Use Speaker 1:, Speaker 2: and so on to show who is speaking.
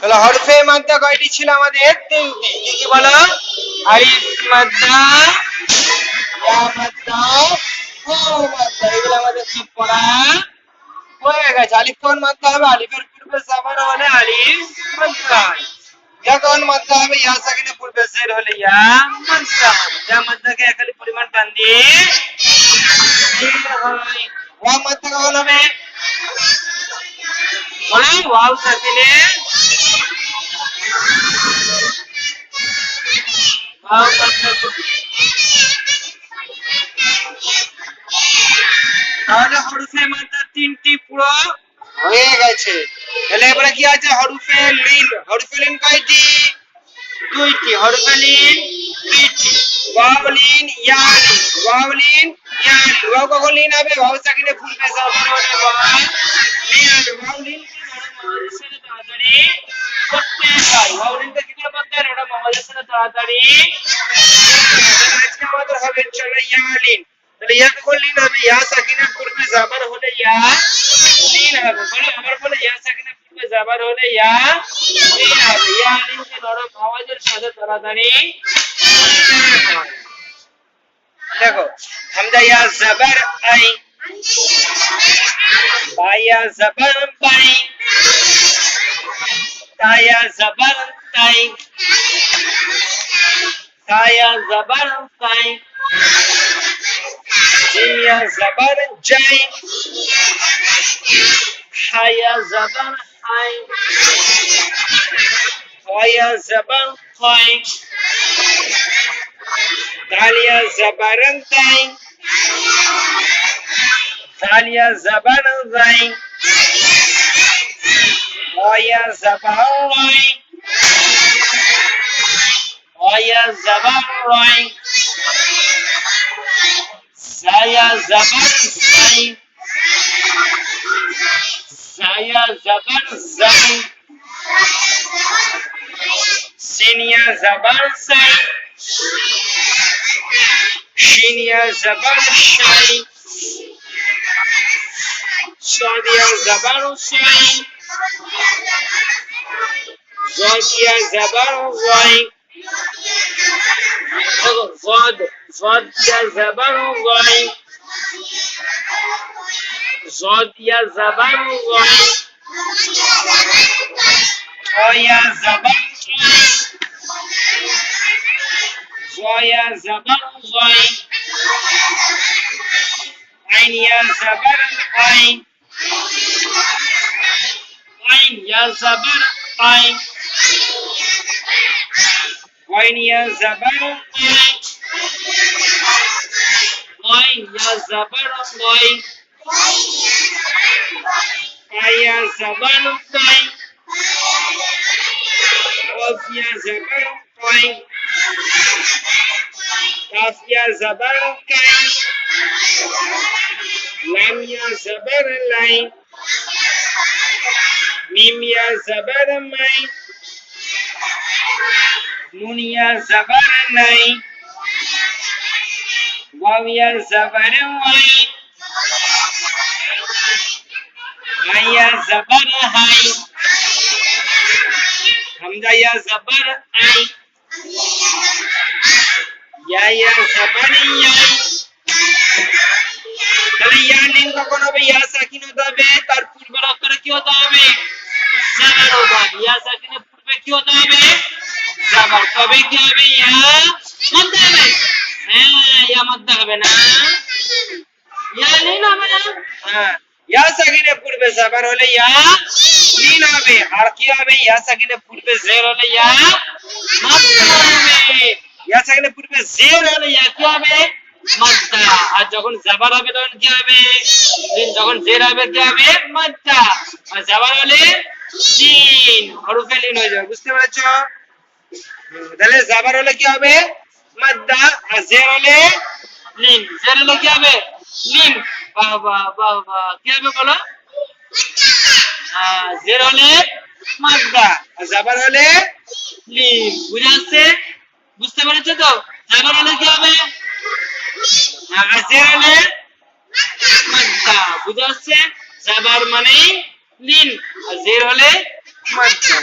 Speaker 1: তাহলে হরফে মাদ্দা কয়টি ছিল আমাদের? তিনটি। কি কি বলো? আলিফ মাদ্দা, ইয়া মাদ্দা, ওয়াও মাদ্দা। এগুলো আমাদের সব পড়া হয়ে গেছে। আলিফ কখন মাদ্দা হবে? আলিফের পূর্বে জাবার হলে আলিফ মাদ্দা। ইয়া কখন মাদ্দা হবে? ইয়া সাকিনের পূর্বে জের হলে ইয়া মাদ্দা হবে। ইয়া মাদ্দাকে একালি পরিমাণ টান দিয়ে হয়। ওয়াও মাদ্দা কখন হবে? বলে ওয়াও সাকিনে ওয়াও মাদ্দা। তাহলে হরফে মাদ্দা তিনটি পুরো হয়ে গেছে। তাহলে এবারে কি আছে? হরফে লিন। হরফে লিন কয়টি? দুইটি। হরফে লিন দুইটি। ওয়াও লিন, ইয়া লিন। ওয়াও লিন, ইয়া লিন। ওয়াও কখন লিন হবে? ওয়াও সাকিনে পূর্বে জাবার হলে ওয়াও লিন হবে। ওয়াও লিন কে নরম সমাজের সাথে তাড়াতাড়ি করতে হয়। ওয়াও লিনকে কি করে করতে হয়? ওটা সমাজের সাথে তাড়াতাড়ি। আজকে আমাদের হবে ইনশাআল্লাহ ইয়া লিন। তাহলে ইয়া কখন লিন হবে? ইয়া সাকিনের পূর্বে জাবার হলে ইয়া লিন হবে। বলো আবার বলে ইয়া সাকিনের পূর্বে জাবার হলে ইয়া লিন হবে। ইয়া লিনকে নরম আওয়াজের সাথে তাড়াতাড়ি। দেখো হামজা ইয়া জাবার আই, বা ইয়া জাবার বাই, তা ইয়া জাবার তাই, তা ইয়া জাবার তাই, জিম ইয়া জাবার জাই, হা ইয়া জাবার হাই, খ ইয়া জাবার খাই, দাল ইয়া জাবার তাই, জাল ইয়া জাবার জাই, রা ইয়া জাবার রাই, রা ইয়া জাবার রাই, জা ইয়া জাবার জাই, জা ইয়া জাবার জাই, সিন ইয়া জাবার সাই, শিন ইয়া জাবার শাই, صاد ইয়া জাবার সাই, ضاد ইয়া জাবার রাই। দেখো ضاد ইয়া জাবার রাই, ضاد ইয়া জাবার রাই, খ ইয়া জাবার রাই, জ ইয়া জাবার রাই, আইন ইয়া জাবার আই, আইন ইয়া জাবার আই, ওয়াইন ইয়া জাবার আই, ওয়াইন ইয়া জাবার ওয়াই, ফা ইয়া জাবার ফাই, কফ ইয়া জাবার ফাই, কাফ ইয়া জাবার কাই, লাম ইয়া জাবার লাই, মিম ইয়া জাবার মাই, নুন ইয়া জাবার নাই, ওয়াও ইয়া জাবার ওয়াই, হা ইয়া জাবার হাই, হামজা ইয়া জাবার আই, ইয়া ইয়া জাবার ইয়াই। তাহলে ইয়া লিন কখন হবে? ইয়া সাকিন হতে হবে, তার পূর্বের অক্ষরে কি হতে হবে? জাবার হতে হবে। ইয়া সাকিনের পূর্বে কি হতে হবে? জাবার। তবে কি হবে? ইয়া মাদ্দা হবে। হ্যাঁ ইয়া মাদ্দা হবে না, ইয়া লিন হবে না। হ্যাঁ ইয়া সাকিনের পূর্বে জাবার হলে ইয়া লিন হবে। আর কি হবে? ইয়া সাকিনের পূর্বে জের হলে ইয়া মাদ্দা হবে। ইয়া সাকিনের পূর্বে জের হলে ইয়া কি হবে? মাদ্দা। আর যখন জাবার হবে তখন কি হবে? লিন। যখন জের হবে কি হবে? মাদ্দা। আর জাবার হলে লিন, হরফে লিন হয়ে যাবে। বুঝতে পেরেছো? তাহলে জাবার হলে কি হবে? মাদ্দা। আর জের হলে লিন। জের হলে কি হবে? লিন। বাহ বাহ বাহ বাহ। কি হবে বলো? জের হলে মাদ্দা, আর জাবার হলে লিন। বুঝা যাচ্ছে? বুঝতে পেরেছো তো? জাবার হলে কি হবে? আর জের হলে মাদ্দা। বুঝা যাচ্ছে? জাবার মানে লিন, আর জের হলে মাদ্দা।